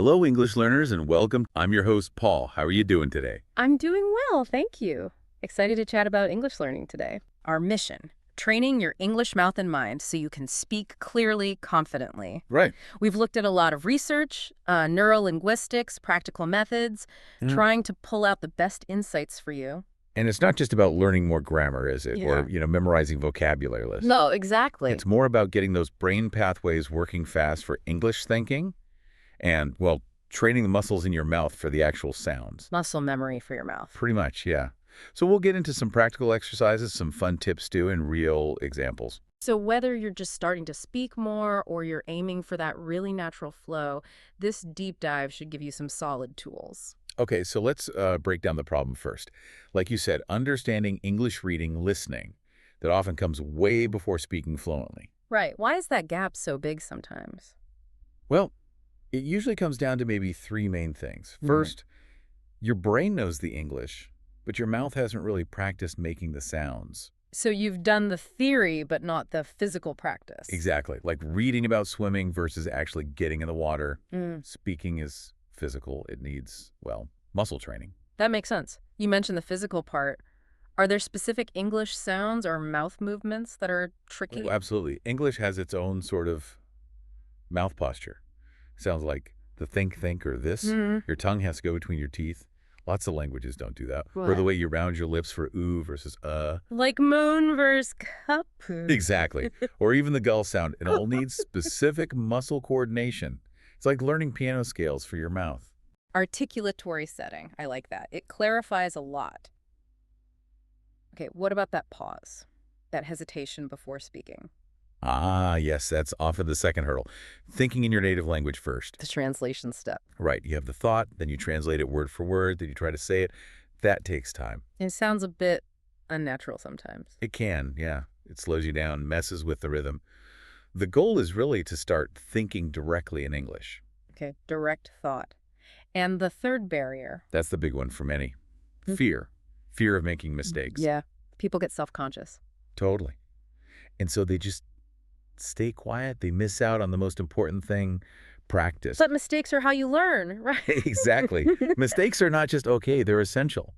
Hello, English learners, and welcome. I'm your host, Paul. How are you doing today? I'm doing well, thank you. Excited to chat about English learning today. Our mission, training your English mouth and mind so you can speak clearly, confidently. Right. We've looked at a lot of research, neurolinguistics, practical methods, Yeah. trying to pull out the best insights for you. And it's not just about learning more grammar, is it? Yeah. Or, memorizing vocabulary lists. No, exactly. It's more about getting those brain pathways working fast for English thinking and, well, training the muscles in your mouth for the actual sounds. Muscle memory for your mouth. Pretty much, yeah. So we'll get into some practical exercises, some fun tips too, and real examples. So whether you're just starting to speak more or you're aiming for that really natural flow, this deep dive should give you some solid tools. Okay, so let's break down the problem first. Like you said, understanding English reading, listening, that often comes way before speaking fluently. Right. Why is that gap so big sometimes? Well, it usually comes down to maybe three main things. First, your brain knows the English, but your mouth hasn't really practiced making the sounds. So you've done the theory, but not the physical practice. Exactly, like reading about swimming versus actually getting in the water. Mm, Speaking is physical. It needs, well, muscle training. that makes sense. You mentioned the physical part. Are there specific English sounds or mouth movements that are tricky? Oh, absolutely. English has its own sort of mouth posture. Sounds like the think or this. Mm. Your tongue has to go between your teeth. Lots of languages don't do that. Or What? the way you round your lips for ooh versus Like moon versus cup. Exactly. Or even the gull sound. It all needs specific muscle coordination. It's like learning piano scales for your mouth. Articulatory setting. I like that. It clarifies a lot. Okay, what about that pause? That hesitation before speaking? Ah, yes, that's often the second hurdle. Thinking in your native language first. The translation step. Right. You have the thought, then you translate it word for word, then you try to say it. That takes time. It sounds a bit unnatural sometimes. It can, yeah. It slows you down, messes with the rhythm. The goal is really to start thinking directly in English. Okay, direct thought. And the third barrier. That's the big one for many. Hmm. Fear. Fear of making mistakes. Yeah, people get self-conscious. Totally. And so they just stay quiet. They miss out on the most important thing, practice. But mistakes are how you learn, right? Exactly. Mistakes are not just okay, they're essential.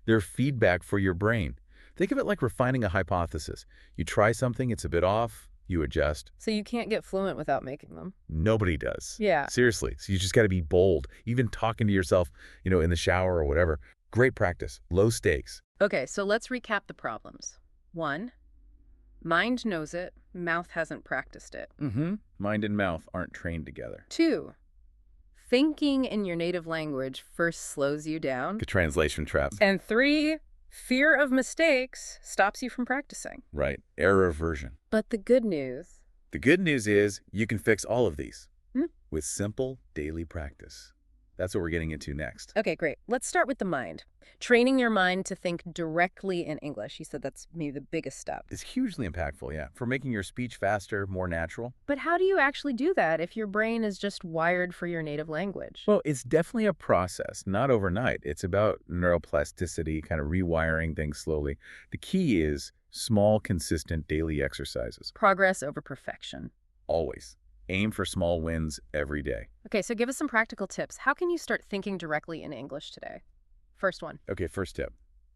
They're feedback for your brain. Think of it like refining a hypothesis. You try something, it's a bit off, you adjust. So you can't get fluent without making them. Nobody does. Yeah. Seriously. So you just got to be bold, even talking to yourself, in the shower or whatever. Great practice, low stakes. Okay, so let's recap the problems. 1, mind knows it, mouth hasn't practiced it. Mind and mouth aren't trained together. 2, thinking in your native language first slows you down. The translation trap. And 3, fear of mistakes stops you from practicing. Right. Error aversion. But the good news. The good news is you can fix all of these Hmm? with simple daily practice. That's what we're getting into next. Okay, great. Let's start with the mind. Training your mind to think directly in English. You said that's maybe the biggest step. It's hugely impactful, yeah, for making your speech faster, more natural. But how do you actually do that if your brain is just wired for your native language? Well, it's definitely a process, not overnight. It's about neuroplasticity, kind of rewiring things slowly. The key is small, consistent daily exercises. Progress over perfection. Always. Aim for small wins every day. Okay, so give us some practical tips. How can you start thinking directly in English today? First one. Okay, first tip.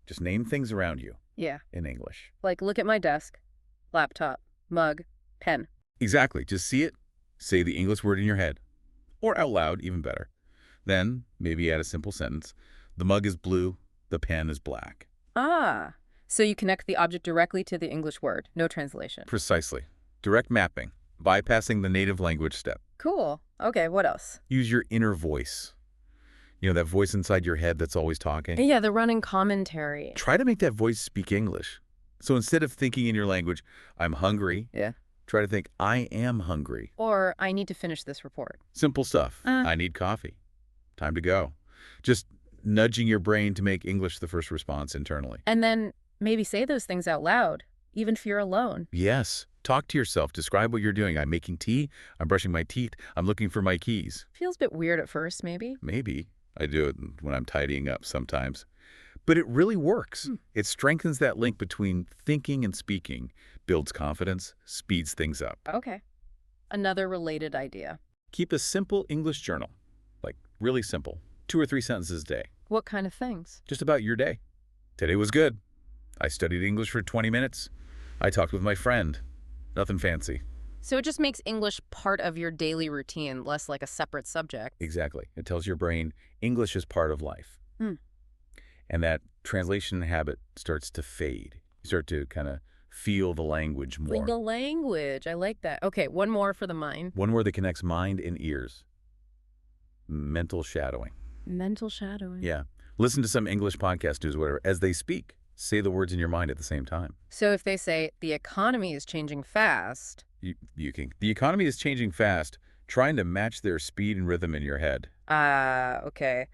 Just name things around you Yeah. in English. Like, look at my desk, laptop, mug, pen. Exactly. Just see it, say the English word in your head, or out loud, even better. Then, maybe add a simple sentence. The mug is blue, the pen is black. Ah, so you connect the object directly to the English word, no translation. Precisely. Direct mapping, bypassing the native language step. Cool. Okay, what else? Use your inner voice. That voice inside your head that's always talking. Yeah, the running commentary. Try to make that voice speak English. So instead of thinking in your language, I'm hungry, Yeah. try to think, I am hungry. Or, I need to finish this report. Simple stuff. I need coffee. Time to go. Just nudging your brain to make English the first response internally. And then maybe say those things out loud, even if you're alone. Yes. Talk to yourself. Describe what you're doing. I'm making tea. I'm brushing my teeth. I'm looking for my keys. Feels a bit weird at first, maybe. Maybe. I do it when I'm tidying up sometimes. But it really works. It strengthens that link between thinking and speaking, builds confidence, speeds things up. Okay. Another related idea. Keep a simple English journal, like Really simple. 2 or 3 sentences a day. What kind of things? Just about your day. Today was good. I studied English for 20 minutes. I talked with my friend. Nothing fancy. So it just makes English part of your daily routine, less like a separate subject. Exactly. It tells your brain English is part of life. Hmm. And that translation habit starts to fade. You start to kind of feel the language more. Feel the language. I like that. Okay, one more for the mind. One word that connects mind and ears. Mental shadowing. Mental shadowing. Yeah. Listen to some English podcast news, whatever. As they speak, say the words in your mind at the same time. So if they say, the economy is changing fast. The economy is changing fast, trying to match their speed and rhythm in your head. Okay.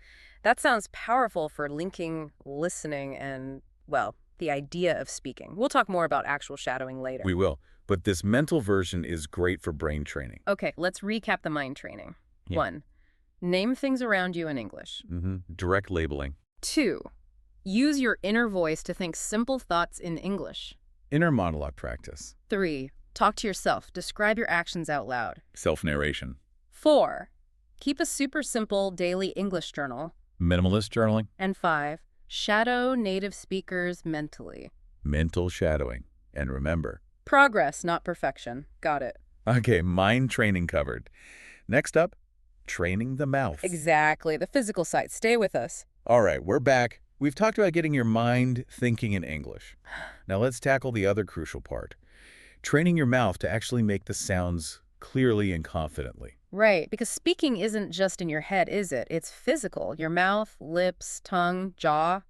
That sounds powerful for linking listening and, well, the idea of speaking. We'll talk more about actual shadowing later. We will. But this mental version is great for brain training. Okay, let's recap the mind training. Yeah. 1. Name things around you in English. Direct labeling. 2. Use your inner voice to think simple thoughts in English. Inner monologue practice. 3. Talk to yourself. Describe your actions out loud. Self-narration. 4. Keep a super simple daily English journal. Minimalist journaling. And 5. Shadow native speakers mentally. Mental shadowing. And remember. Progress, not perfection. Got it. Okay, mind training covered. Next up, training the mouth. Exactly. The physical side. Stay with us. All right, we're back. We've talked about getting your mind thinking in English. Now let's tackle the other crucial part. Training your mouth to actually make the sounds clearly and confidently. Right, because speaking isn't just in your head, is it? It's physical. Your mouth, lips, tongue, jaw.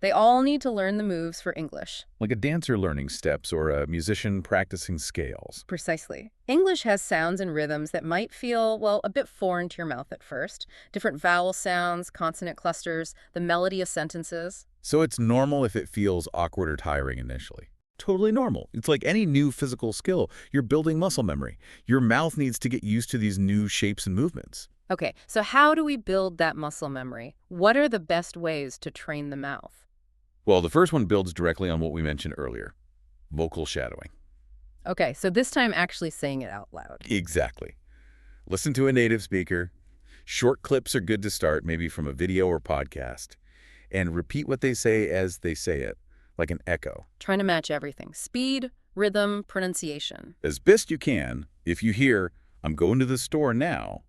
They all need to learn the moves for English. Like a dancer learning steps or a musician practicing scales. Precisely. English has sounds and rhythms that might feel, well, a bit foreign to your mouth at first. Different vowel sounds, consonant clusters, the melody of sentences. So it's normal if it feels awkward or tiring initially. Totally normal. It's like any new physical skill. You're building muscle memory. Your mouth needs to get used to these new shapes and movements. Okay, so how do we build that muscle memory? What are the best ways to train the mouth? Well, the first one builds directly on what we mentioned earlier, vocal shadowing. Okay, so this time actually saying it out loud. Exactly. Listen to a native speaker. Short clips are good to start, maybe from a video or podcast. And repeat what they say as they say it, like an echo. Trying to match everything. Speed, rhythm, pronunciation. As best you can, if you hear, I'm going to the store now,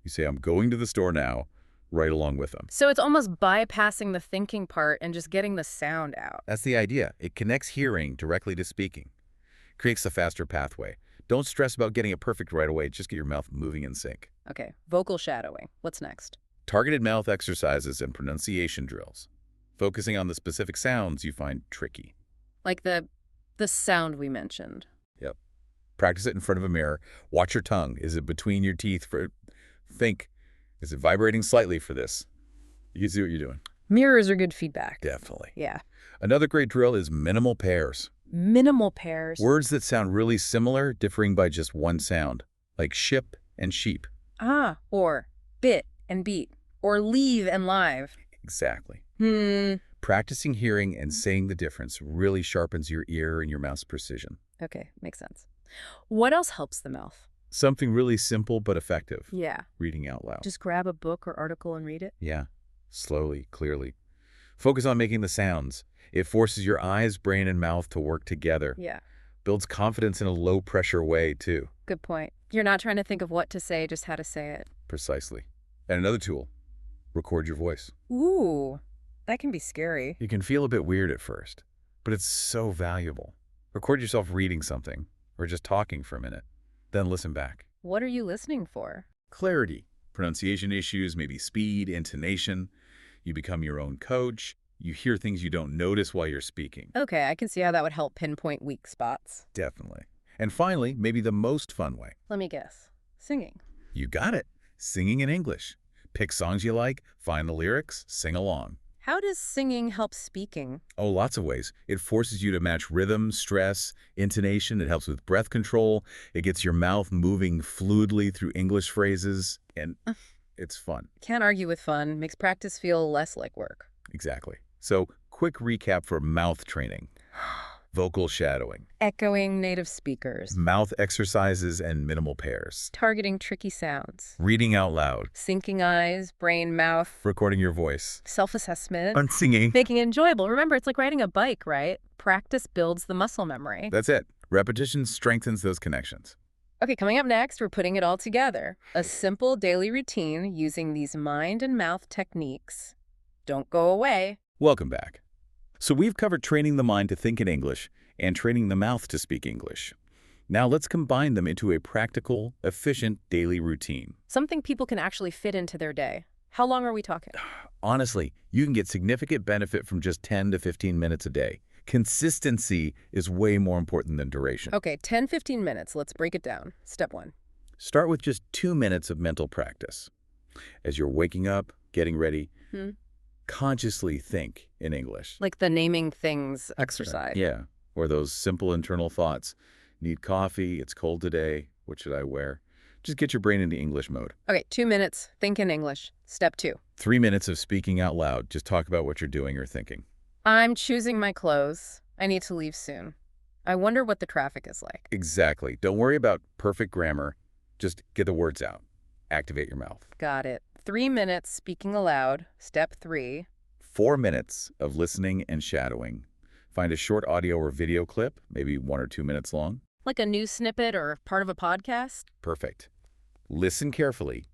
you say, I'm going to the store now, right along with them. So it's almost bypassing the thinking part and just getting the sound out. That's the idea. It connects hearing directly to speaking. Creates a faster pathway. Don't stress about getting it perfect right away. Just get your mouth moving in sync. Okay, vocal shadowing. What's next? Targeted mouth exercises and pronunciation drills. Focusing on the specific sounds you find tricky. Like the sound we mentioned. Yep. Practice it in front of a mirror. Watch your tongue. Is it between your teeth? Think. Is it vibrating slightly for this? You can see what you're doing. Mirrors are good feedback. Definitely. Yeah. Another great drill is minimal pairs. Minimal pairs. Words that sound really similar, differing by just one sound, like ship and sheep. Or bit and beat. Or leave and live. Exactly. Practicing hearing and saying the difference really sharpens your ear and your mouth's precision. Okay, makes sense. What else helps the mouth? Something really simple but effective. Yeah. Reading out loud. Just grab a book or article and read it? Yeah. Slowly, clearly. Focus on making the sounds. It forces your eyes, brain, and mouth to work together. Yeah. Builds confidence in a low-pressure way, too. Good point. You're not trying to think of what to say, just how to say it. Precisely. And another tool, record your voice. Ooh, that can be scary. You can feel a bit weird at first, but it's so valuable. Record yourself reading something or just talking for a minute. Then listen back. What are you listening for? Clarity, pronunciation issues, maybe speed, intonation. You become your own coach. You hear things you don't notice while you're speaking. Okay, I can see how that would help pinpoint weak spots. Definitely. And finally, maybe the most fun way. Let me guess. Singing. You got it. Singing in English. Pick songs you like, find the lyrics, sing along. How does singing help speaking? Oh, lots of ways. It forces you to match rhythm, stress, intonation. It helps with breath control. It gets your mouth moving fluidly through English phrases, and it's fun. Can't argue with fun. Makes practice feel less like work. Exactly. So, quick recap for mouth training. vocal shadowing, Echoing native speakers. mouth exercises and minimal pairs, Targeting tricky sounds. reading out loud, Syncing eyes, brain, mouth. recording your voice, Self-assessment. and singing. Making it enjoyable. Remember, it's like riding a bike, right? Practice builds the muscle memory. That's it. Repetition strengthens those connections. Okay, coming up next, we're putting it all together. A simple daily routine using these mind and mouth techniques. Don't go away. Welcome back. So we've covered training the mind to think in English and training the mouth to speak English. Now let's combine them into a practical, efficient daily routine. Something people can actually fit into their day. How long are we talking? Honestly, you can get significant benefit from just 10 to 15 minutes a day. Consistency is way more important than duration. Okay, 10, 15 minutes. Let's break it down. Step 1. Start with just 2 minutes of mental practice. As you're waking up, getting ready, consciously think in English. Like the naming things exercise. Yeah, or those simple internal thoughts. Need coffee, it's cold today, what should I wear? Just get your brain into English mode. Okay, 2 minutes. Think in English. Step 2. 3 minutes of speaking out loud. Just talk about what you're doing or thinking. I'm choosing my clothes. I need to leave soon. I wonder what the traffic is like. Exactly. Don't worry about perfect grammar. Just get the words out. Activate your mouth. Got it. 3 minutes speaking aloud. Step 3. 4 minutes of listening and shadowing. Find a short audio or video clip, maybe 1 or 2 minutes long. Like a news snippet or part of a podcast? Perfect. Listen carefully,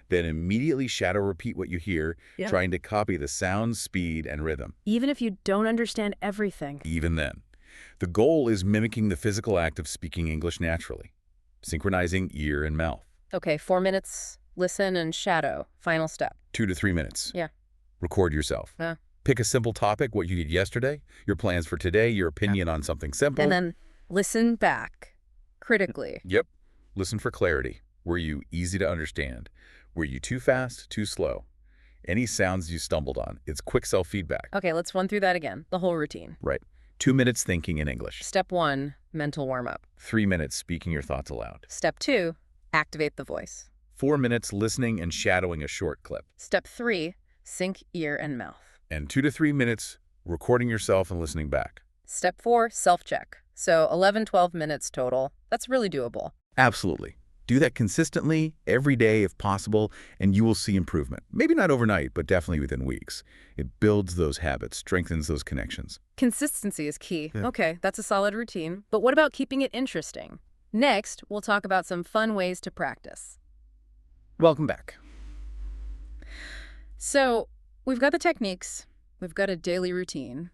then immediately shadow repeat what you hear, trying to copy the sound, speed, and rhythm. Even if you don't understand everything. Even then. The goal is mimicking the physical act of speaking English naturally, synchronizing ear and mouth. Okay, 4 minutes, listen and shadow. Final step. 2 to 3 minutes. Yeah. Record yourself. Pick a simple topic, what you did yesterday, your plans for today, your opinion on something simple. And then listen back critically. Yep. Listen for clarity. Were you easy to understand? Were you too fast, too slow? Any sounds you stumbled on. It's quick self-feedback. Okay, let's run through that again. The whole routine. Right. 2 minutes thinking in English. Step 1, mental warm-up. 3 minutes speaking your thoughts aloud. Step 2, activate the voice. 4 minutes listening and shadowing a short clip. Step 3, sync ear and mouth. And 2 to 3 minutes recording yourself and listening back. Step 4, self-check. So 11, 12 minutes total. That's really doable. Absolutely. Do that consistently, every day if possible, and you will see improvement. Maybe not overnight, but definitely within weeks. It builds those habits, strengthens those connections. Consistency is key. Yeah. Okay, that's a solid routine. But what about keeping it interesting? Next, we'll talk about some fun ways to practice. Welcome back. So, we've got the techniques, we've got a daily routine.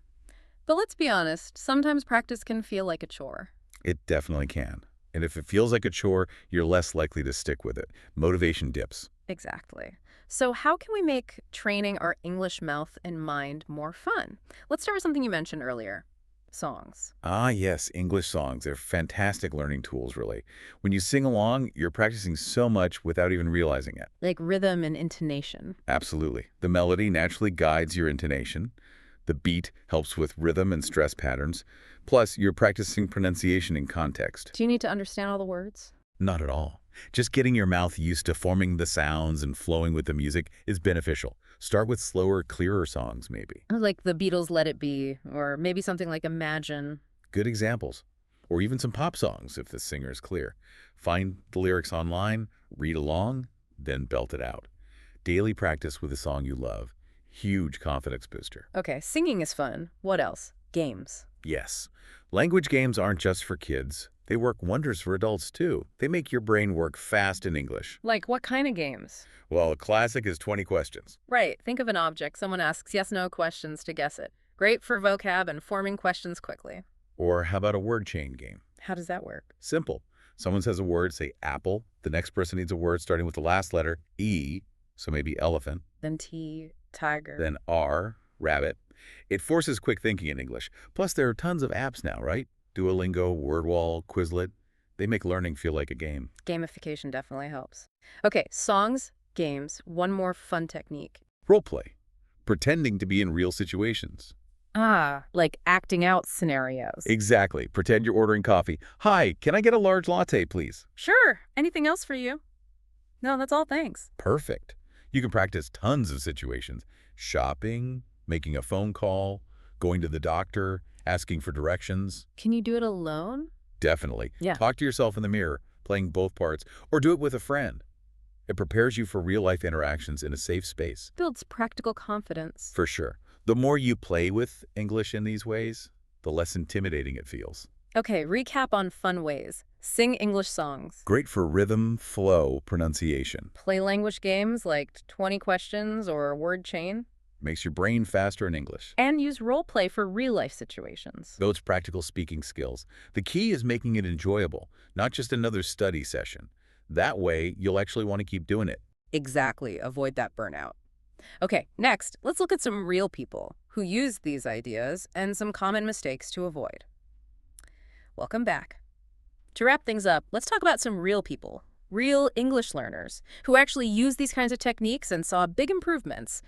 But let's be honest, sometimes practice can feel like a chore. It definitely can. And if it feels like a chore, you're less likely to stick with it. Motivation dips. Exactly. So how can we make training our English mouth and mind more fun? Let's start with something you mentioned earlier. Songs. Ah, yes, English songs. They're fantastic learning tools, really. When you sing along, you're practicing so much without even realizing it. Like rhythm and intonation. Absolutely. The melody naturally guides your intonation. The beat helps with rhythm and stress patterns. Plus, you're practicing pronunciation in context. Do you need to understand all the words? Not at all. Just getting your mouth used to forming the sounds and flowing with the music is beneficial. Start with slower, clearer songs, maybe. Like the Beatles' Let It Be, or maybe something like Imagine. Good examples. Or even some pop songs if the singer is clear. Find the lyrics online, read along, then belt it out. Daily practice with a song you love. Huge confidence booster. Okay, singing is fun. What else? Games. Yes. Language games aren't just for kids. They work wonders for adults, too. They make your brain work fast in English. Like what kind of games? Well, a classic is 20 questions. Right. Think of an object. Someone asks yes/no questions to guess it. Great for vocab and forming questions quickly. Or how about a word chain game? How does that work? Simple. Someone says a word, say apple. The next person needs a word starting with the last letter, E, so maybe elephant. Then T, tiger. Then R, rabbit. It forces quick thinking in English. Plus, there are tons of apps now, right? Duolingo, WordWall, Quizlet. They make learning feel like a game. Gamification definitely helps. Okay, songs, games, one more fun technique. Role play. Pretending to be in real situations. Ah, like acting out scenarios. Exactly. Pretend you're ordering coffee. Hi, can I get a large latte, please? Sure. Anything else for you? No, that's all, thanks. Perfect. You can practice tons of situations. Shopping, making a phone call, going to the doctor, asking for directions. Can you do it alone? Definitely. Yeah. Talk to yourself in the mirror, playing both parts, or do it with a friend. It prepares you for real-life interactions in a safe space. Builds practical confidence. For sure. The more you play with English in these ways, the less intimidating it feels. Okay, recap on fun ways. Sing English songs. Great for rhythm, flow, pronunciation. Play language games like 20 questions or word chain. Makes your brain faster in English. And use role play for real-life situations. Builds practical speaking skills. The key is making it enjoyable, not just another study session. That way, you'll actually want to keep doing it. Exactly. Avoid that burnout. Okay, next, let's look at some real people who use these ideas and some common mistakes to avoid. Welcome back. To wrap things up, let's talk about some real people, real English learners, who actually use these kinds of techniques and saw big improvements,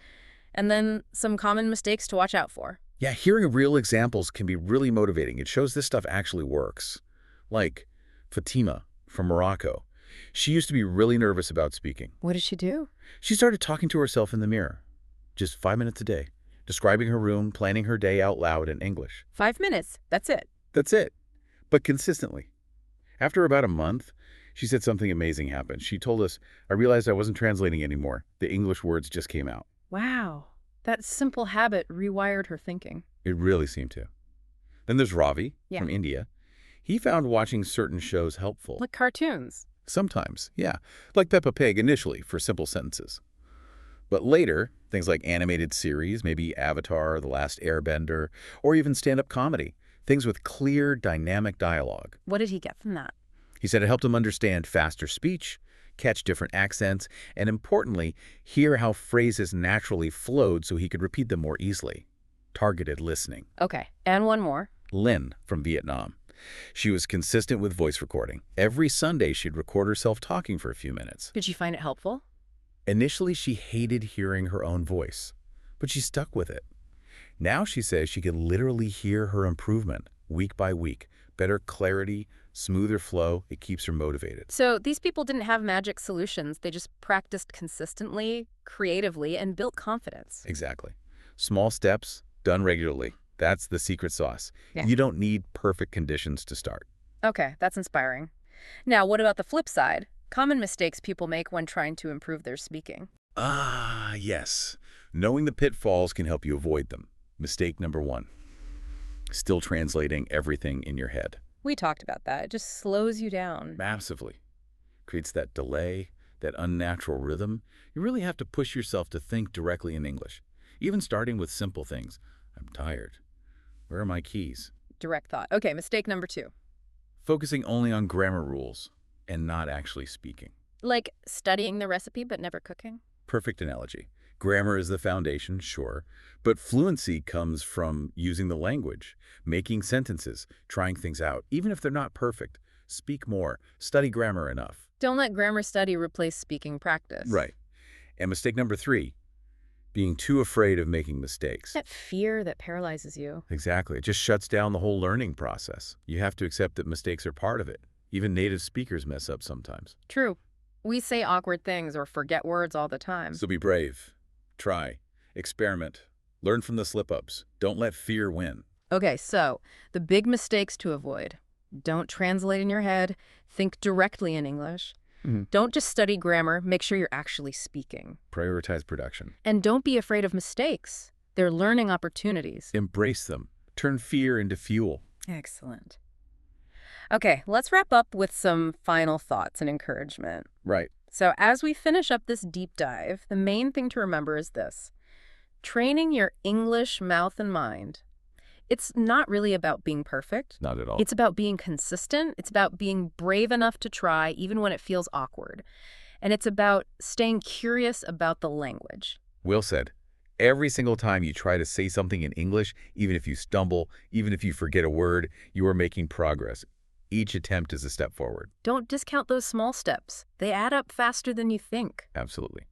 and then some common mistakes to watch out for. Yeah, hearing real examples can be really motivating. It shows this stuff actually works. Like Fatima from Morocco. She used to be really nervous about speaking. What did she do? She started talking to herself in the mirror, just 5 minutes a day, describing her room, planning her day out loud in English. 5 minutes. That's it. That's it, but consistently. After about a month, she said something amazing happened. She told us, I realized I wasn't translating anymore. The English words just came out. Wow. That simple habit rewired her thinking. It really seemed to. Then there's Ravi Yeah. from India. He found watching certain shows helpful. Like cartoons. Sometimes, yeah. Like Peppa Pig initially for simple sentences. But later, things like animated series, maybe Avatar, The Last Airbender, or even stand-up comedy. Things with clear, dynamic dialogue. What did he get from that? He said it helped him understand faster speech, catch different accents, and importantly, hear how phrases naturally flowed so he could repeat them more easily. Targeted listening. Okay, and one more. Lynn from Vietnam. She was consistent with voice recording. Every Sunday, she'd record herself talking for a few minutes. Did you find it helpful? Initially, she hated hearing her own voice, but she stuck with it. Now she says she can literally hear her improvement week by week. Better clarity, smoother flow. It keeps her motivated. So these people didn't have magic solutions. They just practiced consistently, creatively, and built confidence. Exactly. Small steps, done regularly. That's the secret sauce. Yeah. You don't need perfect conditions to start. Okay, that's inspiring. Now, what about the flip side? Common mistakes people make when trying to improve their speaking. Ah, yes. Knowing the pitfalls can help you avoid them. Mistake number 1. Still translating everything in your head. We talked about that. It just slows you down. Massively. Creates that delay, that unnatural rhythm. You really have to push yourself to think directly in English. Even starting with simple things. I'm tired. Where are my keys? Direct thought. Okay, mistake number 2. Focusing only on grammar rules and not actually speaking. Like studying the recipe but never cooking? Perfect analogy. Grammar is the foundation, sure, but fluency comes from using the language, making sentences, trying things out, even if they're not perfect. Speak more. Study grammar enough. Don't let grammar study replace speaking practice. Right. And mistake number 3, being too afraid of making mistakes. That fear that paralyzes you. Exactly. It just shuts down the whole learning process. You have to accept that mistakes are part of it. Even native speakers mess up sometimes. True. We say awkward things or forget words all the time. So be brave. Try. Experiment. Learn from the slip-ups. Don't let fear win. Okay, so the big mistakes to avoid. Don't translate in your head. Think directly in English. Don't just study grammar. Make sure you're actually speaking. Prioritize production. And don't be afraid of mistakes. They're learning opportunities. Embrace them. Turn fear into fuel. Excellent. Okay, let's wrap up with some final thoughts and encouragement. Right. So as we finish up this deep dive, the main thing to remember is this. Training your English mouth and mind. It's not really about being perfect. Not at all. It's about being consistent. It's about being brave enough to try even when it feels awkward. And it's about staying curious about the language. Will said. Every single time you try to say something in English, even if you stumble, even if you forget a word, you are making progress. Each attempt is a step forward. Don't discount those small steps. They add up faster than you think. Absolutely.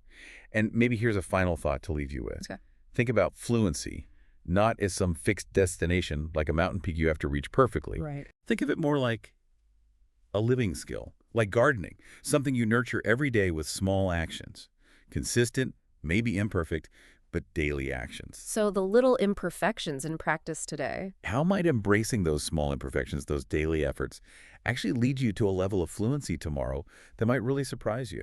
And maybe here's a final thought to leave you with. Okay. Think about fluency, not as some fixed destination like a mountain peak you have to reach perfectly. Right. Think of it more like a living skill, like gardening, something you nurture every day with small actions. Consistent, maybe imperfect, but daily actions. So the little imperfections in practice today. How might embracing those small imperfections, those daily efforts, actually lead you to a level of fluency tomorrow that might really surprise you?